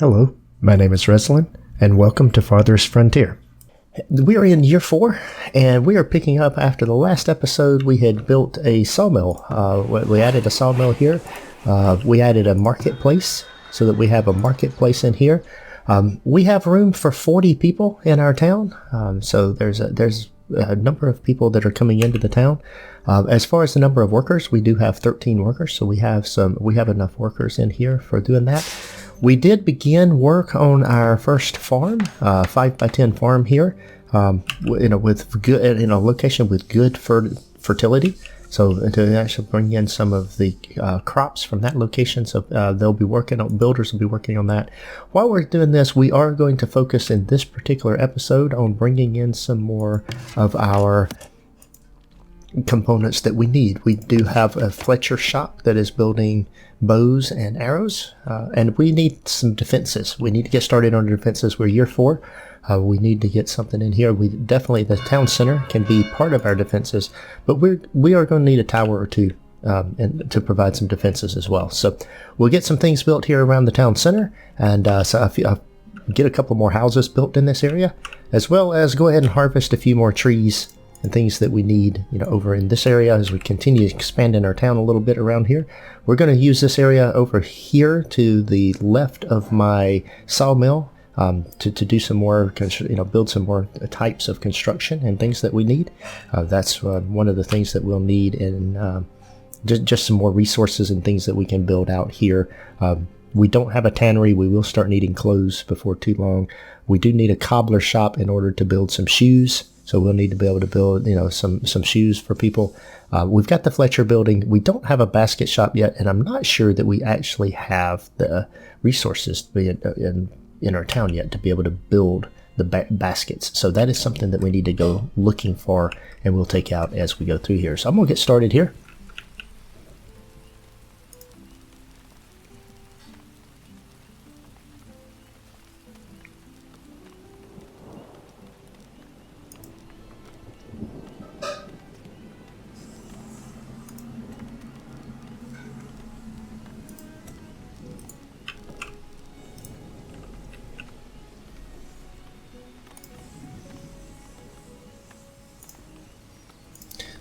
Hello, my name is Resilan, and welcome to Farthest Frontier. We are in year 4, and we are picking up after the last episode. We had built a sawmill. We added a sawmill here. We added a marketplace so that we have a marketplace in here. We have room for 40 people in our town, so there's a number of people that are coming into the town. As far as the number of workers, we do have 13 workers, so we have enough workers in here for doing that. We did begin work on our first farm, 5x10 farm here, with good, in a location with good fertility. So to actually bring in some of the crops from that location, so builders will be working on that. While we're doing this, we are going to focus in this particular episode on bringing in some more of our components that we need. We do have a Fletcher shop that is building bows and arrows, and we need some defenses. We need to get started on defenses. We're year 4. We need to get something in here. The town center can be part of our defenses, but we are going to need a tower or two and to provide some defenses as well. So we'll get some things built here around the town center, and I'll get a couple more houses built in this area, as well as go ahead and harvest a few more trees and things that we need, over in this area as we continue expanding our town a little bit around here. We're going to use this area over here to the left of my sawmill to do some more, build some more types of construction and things that we need. That's one of the things that we'll need in just some more resources and things that we can build out here. We don't have a tannery. We will start needing clothes before too long. We do need a cobbler shop in order to build some shoes. So we'll need to be able to build, some shoes for people. We've got the Fletcher building. We don't have a basket shop yet, and I'm not sure that we actually have the resources to be in our town yet to be able to build the baskets. So that is something that we need to go looking for, and we'll take out as we go through here. So I'm going to get started here.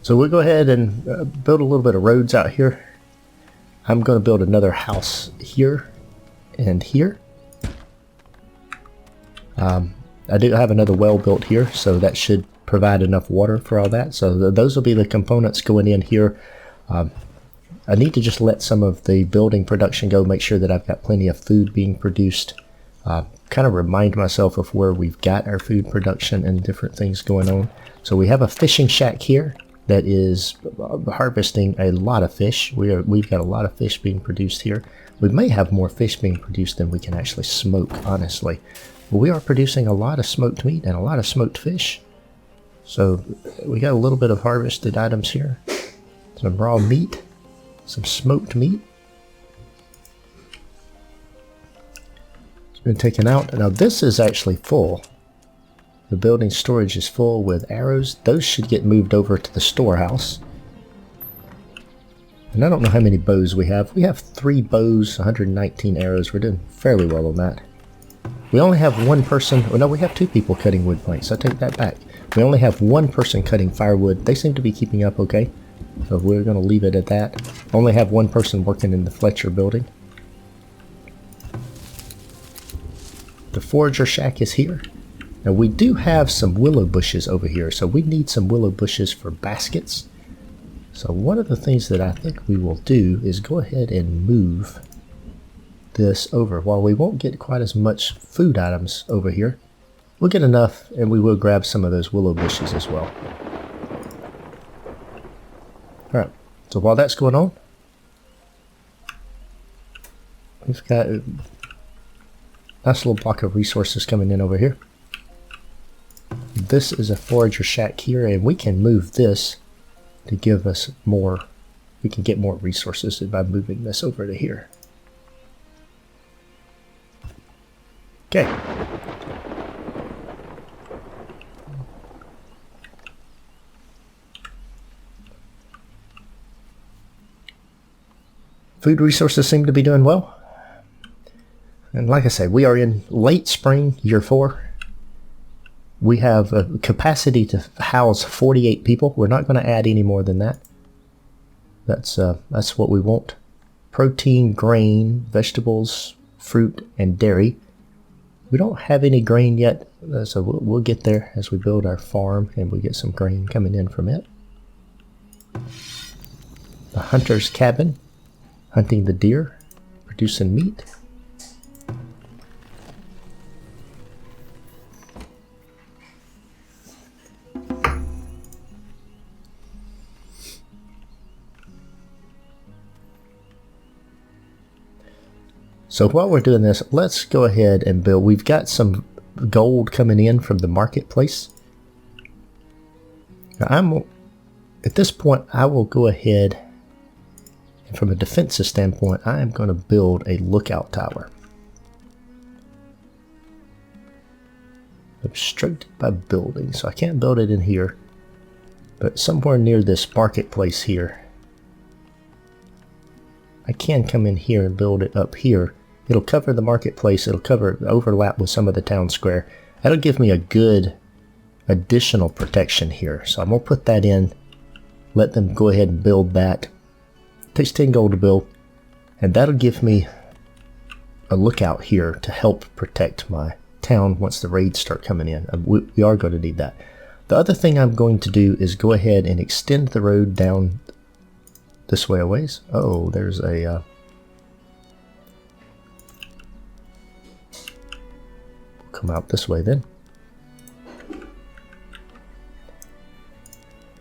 So we'll go ahead and build a little bit of roads out here. I'm going to build another house here and here. I do have another well built here, so that should provide enough water for all that. So those will be the components going in here. I need to just let some of the building production go, make sure that I've got plenty of food being produced. Kind of remind myself of where we've got our food production and different things going on. So we have a fishing shack here that is harvesting a lot of fish. We've got a lot of fish being produced here. We may have more fish being produced than we can actually smoke, honestly. But we are producing a lot of smoked meat and a lot of smoked fish. So we got a little bit of harvested items here. Some raw meat, some smoked meat. It's been taken out. Now this is actually full. The building storage is full with arrows. Those should get moved over to the storehouse. And I don't know how many bows we have. We have 3 bows, 119 arrows. We're doing fairly well on that. We only have one person. Oh no, we have 2 people cutting wood planks. I take that back. We only have 1 person cutting firewood. They seem to be keeping up okay. So we're going to leave it at that. Only have 1 person working in the Fletcher building. The forager shack is here. Now we do have some willow bushes over here, so we need some willow bushes for baskets. So one of the things that I think we will do is go ahead and move this over. While we won't get quite as much food items over here, we'll get enough, and we will grab some of those willow bushes as well. Alright, so while that's going on, we've got a nice little block of resources coming in over here. This is a forager shack here, and we can move this to give us more. We can get more resources by moving this over to here. Okay. Food resources seem to be doing well. And like I said, we are in late spring, year 4. We have a capacity to house 48 people. We're not going to add any more than that. That's what we want. Protein, grain, vegetables, fruit, and dairy. We don't have any grain yet, so we'll get there as we build our farm and we get some grain coming in from it. The hunter's cabin, hunting the deer, producing meat. So while we're doing this, let's go ahead and build. We've got some gold coming in from the marketplace. Now at this point, I will go ahead, and from a defensive standpoint, I am going to build a lookout tower. Obstructed by building, so I can't build it in here, but somewhere near this marketplace here, I can come in here and build it up here. It'll cover the marketplace, it'll overlap with some of the town square. That'll give me a good additional protection here. So I'm going to put that in, let them go ahead and build that. It takes 10 gold to build, and that'll give me a lookout here to help protect my town once the raids start coming in. We are going to need that. The other thing I'm going to do is go ahead and extend the road down this way a ways. Oh, there's a... come out this way then.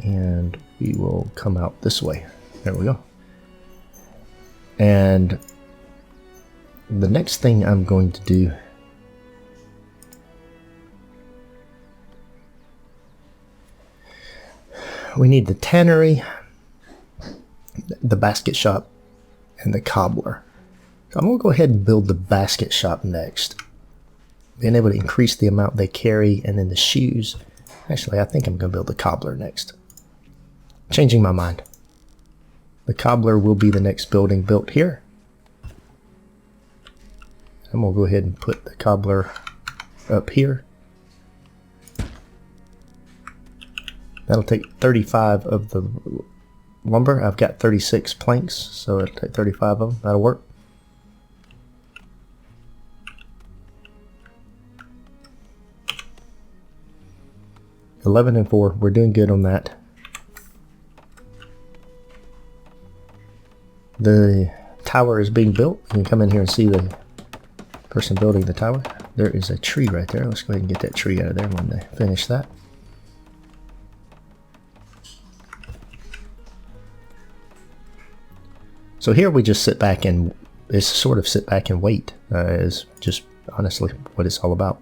And we will come out this way. There we go. And the next thing I'm going to do we need the tannery, the basket shop, and the cobbler. So I'm going to go ahead and build the basket shop next. Being able to increase the amount they carry, and then the shoes. Actually, I think I'm going to build the cobbler next. Changing my mind. The cobbler will be the next building built here. I'm going to go ahead and put the cobbler up here. That'll take 35 of the lumber. I've got 36 planks, so it'll take 35 of them. That'll work. $11 and $4. We're doing good on that. The tower is being built. You can come in here and see the person building the tower. There is a tree right there. Let's go ahead and get that tree out of there when they finish that. So here we just sit back and it's sort of sit back and wait is just honestly what it's all about.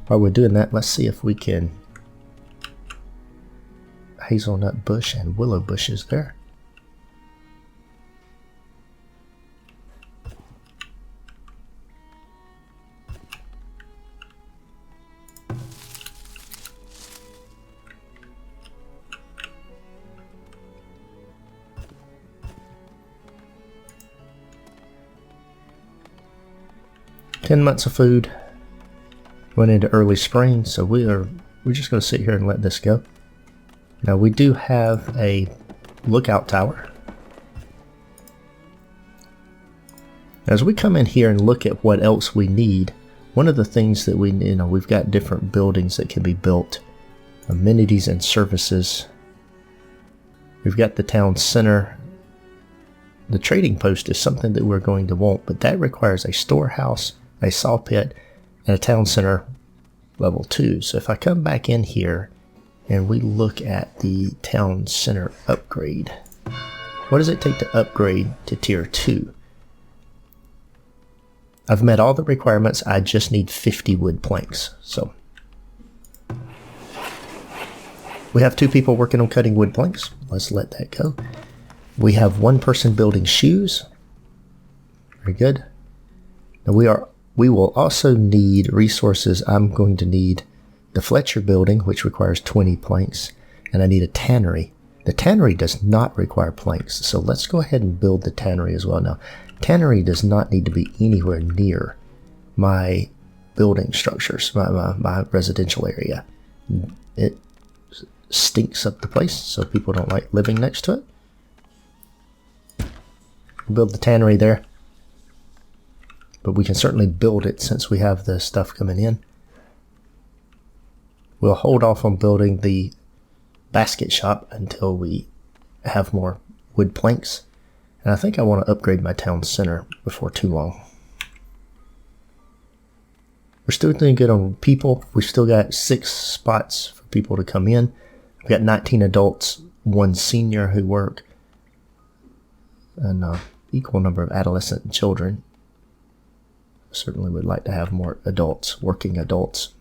While we're doing that, let's see if we can hazelnut bush and willow bushes there. Months of food. Went into early spring, so we're just going to sit here and let this go. Now we do have a lookout tower. As we come in here and look at what else we need, one of the things that we've got different buildings that can be built, amenities and services. We've got the town center. The trading post is something that we're going to want, but that requires a storehouse, a saw pit, and a town center level 2. So if I come back in here and we look at the town center upgrade, what does it take to upgrade to tier 2? I've met all the requirements. I just need 50 wood planks. So we have 2 people working on cutting wood planks. Let's let that go. We have 1 person building shoes. Very good. Now we will also need resources. I'm going to need the Fletcher building, which requires 20 planks, and I need a tannery. The tannery does not require planks, so let's go ahead and build the tannery as well. Now, Tannery does not need to be anywhere near my building structures, my residential area. It stinks up the place, so people don't like living next to it. Build the tannery there, but we can certainly build it since we have the stuff coming in. We'll hold off on building the basket shop until we have more wood planks, and I think I want to upgrade my town center before too long. We're still doing good on people. We've still got 6 spots for people to come in. We've got 19 adults, 1 senior who work, and an equal number of adolescent children. Certainly would like to have more adults, working adults.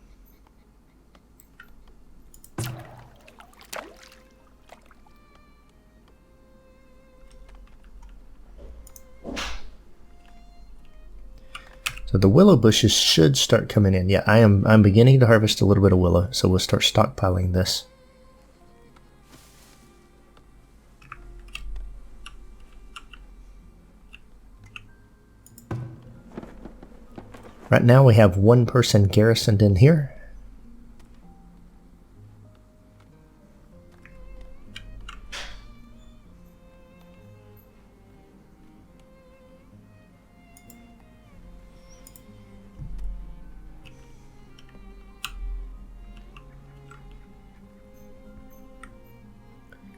So the willow bushes should start coming in. Yeah, I'm beginning to harvest a little bit of willow, so we'll start stockpiling this. Right now we have 1 person garrisoned in here.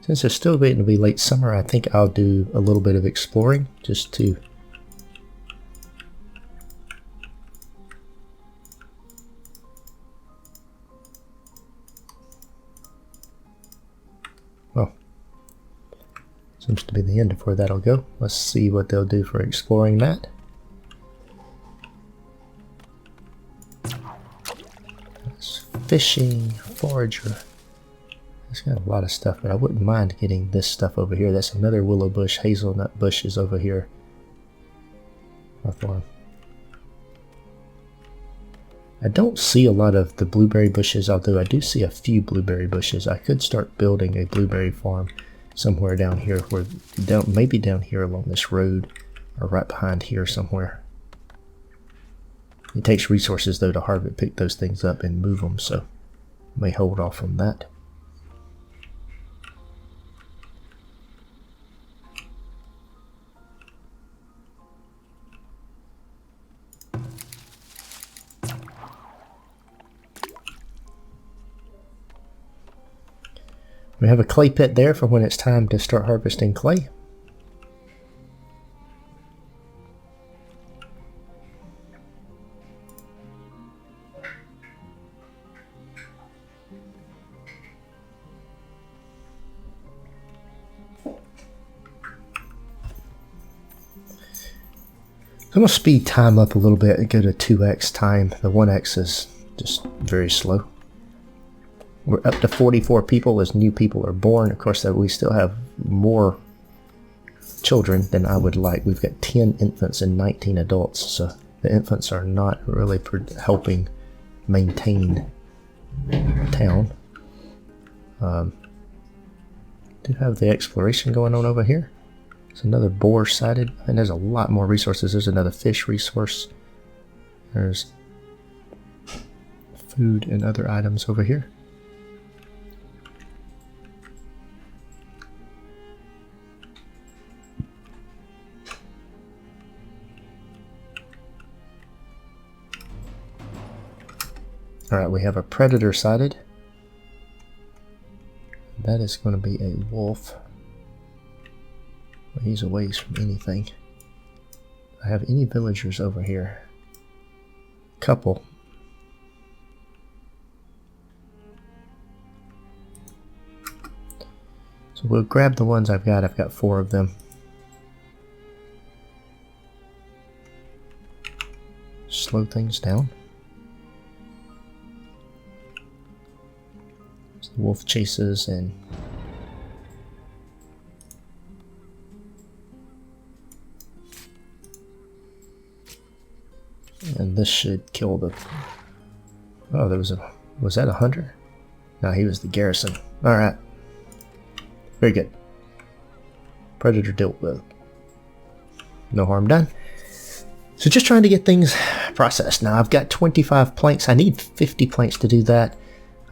Since it's still waiting to be late summer, I think I'll do a little bit of exploring just to well, seems to be the end of where that'll go. Let's see what they'll do for exploring that. That's fishing, forager. It's got a lot of stuff, but I wouldn't mind getting this stuff over here. That's another willow bush. Hazelnut bush is over here. Our farm. I don't see a lot of the blueberry bushes, although I do see a few blueberry bushes. I could start building a blueberry farm somewhere down here, maybe down here along this road, or right behind here somewhere. It takes resources though to pick those things up and move them, so I may hold off on that. We have a clay pit there for when it's time to start harvesting clay. I'm going to speed time up a little bit and go to 2x time. The 1x is just very slow. We're up to 44 people as new people are born. Of course, we still have more children than I would like. We've got 10 infants and 19 adults, so the infants are not really helping maintain the town. Do have the exploration going on over here. There's another boar sighted, and there's a lot more resources. There's another fish resource. There's food and other items over here. Alright, we have a predator sighted. That is going to be a wolf. He's a ways from anything. I have any villagers over here? Couple. So we'll grab the ones I've got. I've got 4 of them. Slow things down. So the wolf chases and this should kill the... Oh, there was a... Was that a hunter? No, he was the garrison. Alright. Very good. Predator dealt with. no harm done. So just trying to get things processed. Now I've got 25 planks. I need 50 planks to do that.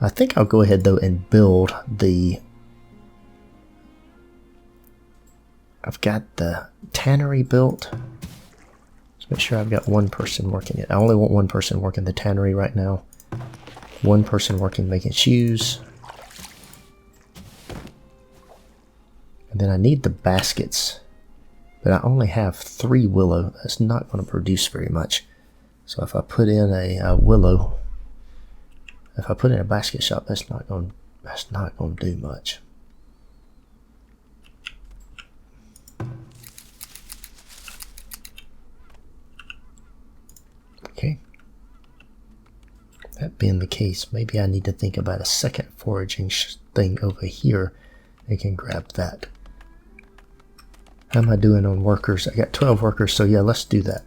I think I'll go ahead though and build the... I've got the tannery built. Let's make sure I've got one person working it. I only want one person working the tannery right now. One person working making shoes. And then I need the baskets. But I only have 3 willow. That's not going to produce very much. So if I put in a willow, if I put in a basket shop, that's not going to do much. Okay. That being the case, maybe I need to think about a second foraging thing over here. I can grab that. How am I doing on workers? I got 12 workers, so yeah, let's do that.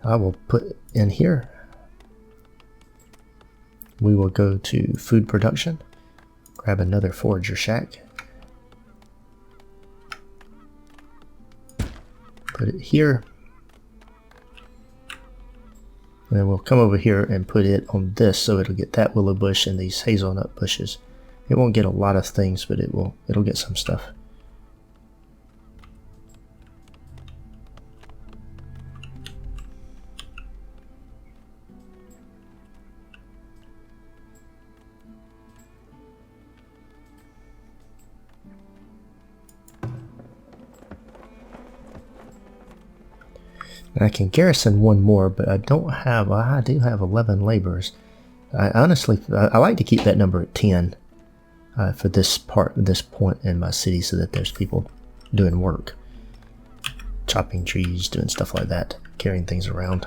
I will put in here. We will go to food production. Grab another forager shack. Put it here. And then we'll come over here and put it on this so it'll get that willow bush and these hazelnut bushes. It won't get a lot of things, but it'll get some stuff. I can garrison one more, but I do have 11 laborers. I honestly like to keep that number at 10 for this point in my city, so that there's people doing work, chopping trees, doing stuff like that, carrying things around.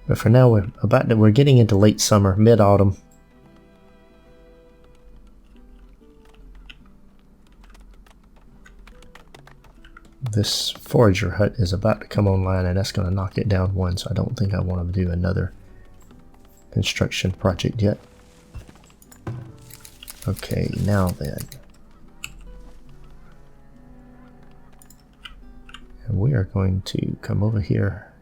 But for now, we're getting into late summer, mid-autumn. This forager hut is about to come online, and that's going to knock it down one, so I don't think I want to do another construction project yet. Okay, now then. And we are going to come over here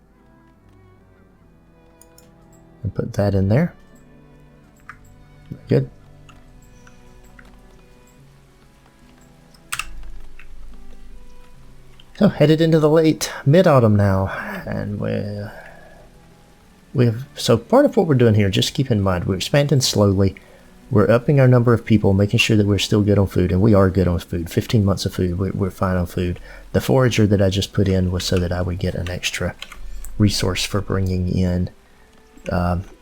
and put that in there. Very good. So headed into the late mid-autumn now, and so part of what we're doing here, just keep in mind, we're expanding slowly. We're upping our number of people, making sure that we're still good on food, and we are good on food. 15 months of food, we're fine on food. The forager that I just put in was so that I would get an extra resource for bringing in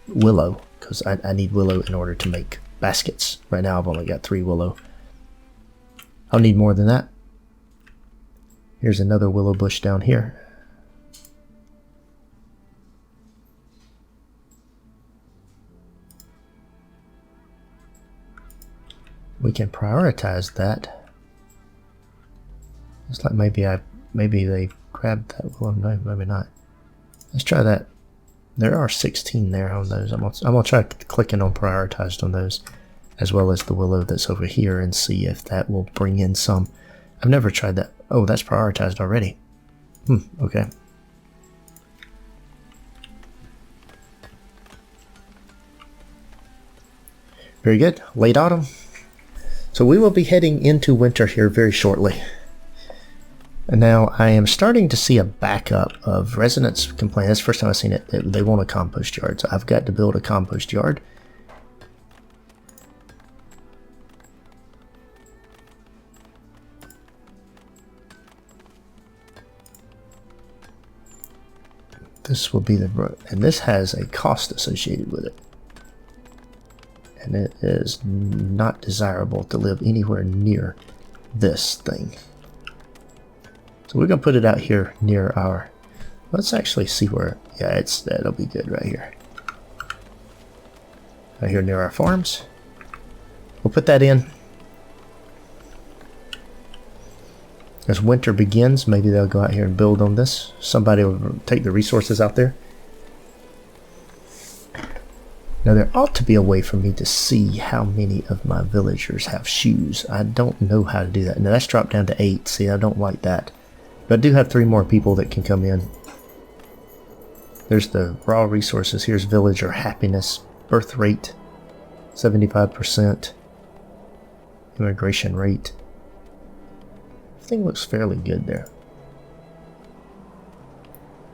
willow, because I need willow in order to make baskets. Right now I've only got 3 willow. I'll need more than that. Here's another willow bush down here. We can prioritize that. It's like maybe they grabbed that willow. No, maybe not. Let's try that. There are 16 there on those. I'm gonna try clicking on prioritized on those, as well as the willow that's over here, and see if that will bring in some. I've never tried that. Oh, that's prioritized already. Okay. Very good. Late autumn. So we will be heading into winter here very shortly. And now I am starting to see a backup of residents complaining. That's the first time I've seen it. They want a compost yard. So I've got to build a compost yard. This will be and this has a cost associated with it. And it is not desirable to live anywhere near this thing. So we're going to put it out here near our, let's actually see where, yeah, that'll be good right here. Right here near our farms. We'll put that in. As winter begins, maybe they'll go out here and build on this. Somebody will take the resources out there. Now there ought to be a way for me to see how many of my villagers have shoes. I don't know how to do that. Now that's dropped down to 8. See, I don't like that. But I do have 3 more people that can come in. There's the raw resources. Here's villager happiness, birth rate, 75%, immigration rate. Everything looks fairly good there.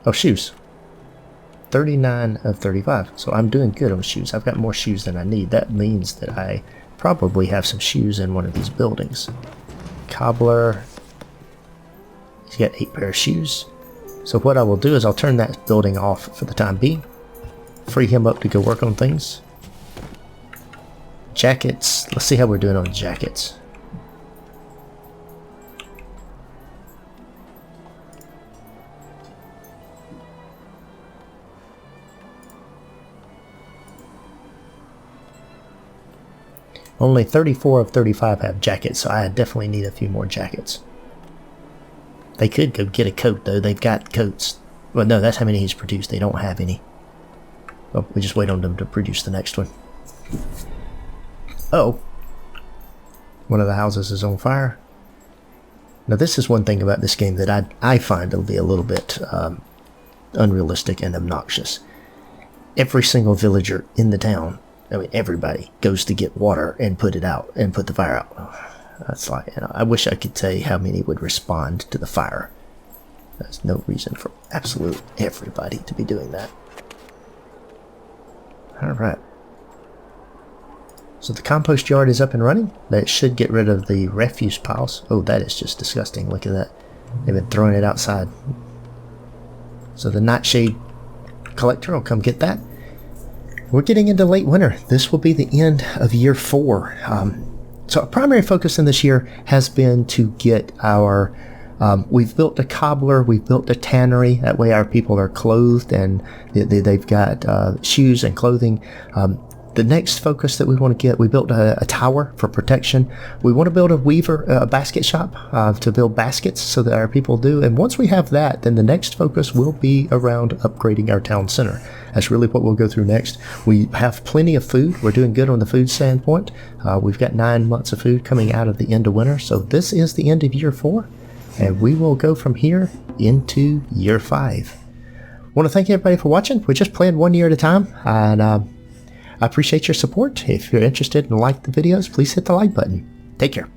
Oh, shoes. 39 of 35. So I'm doing good on shoes. I've got more shoes than I need. That means that I probably have some shoes in one of these buildings. Cobbler. He's got 8 pair of shoes. So what I will do is I'll turn that building off for the time being. Free him up to go work on things. Jackets. Let's see how we're doing on jackets. Only 34 of 35 have jackets, so I definitely need a few more jackets. They could go get a coat, though. They've got coats. Well, no, that's how many he's produced. They don't have any. Well, we just wait on them to produce the next one. Uh-oh. One of the houses is on fire. Now, this is one thing about this game that I find to be a little bit unrealistic and obnoxious. Every single villager in the town, I mean, everybody goes to get water and put it out and put the fire out. That's like, you know, I wish I could say how many would respond to the fire. There's no reason for absolute everybody to be doing that. Alright. So the compost yard is up and running. That should get rid of the refuse piles. Oh, that is just disgusting. Look at that. They've been throwing it outside. So the nightshade collector will come get that. We're getting into late winter. This will be the end of year 4. So our primary focus in this year has been to get our, we've built a cobbler, we've built a tannery. That way our people are clothed and they've got shoes and clothing. The next focus that we want to get, we built a tower for protection. We want to build a weaver, a basket shop to build baskets so that our people do. And once we have that, then the next focus will be around upgrading our town center. That's really what we'll go through next. We have plenty of food. We're doing good on the food standpoint. We've got 9 months of food coming out of the end of winter. So this is the end of year 4. And we will go from here into year 5. I want to thank everybody for watching. We're just playing 1 year at a time. And I appreciate your support. If you're interested and like the videos, please hit the like button. Take care.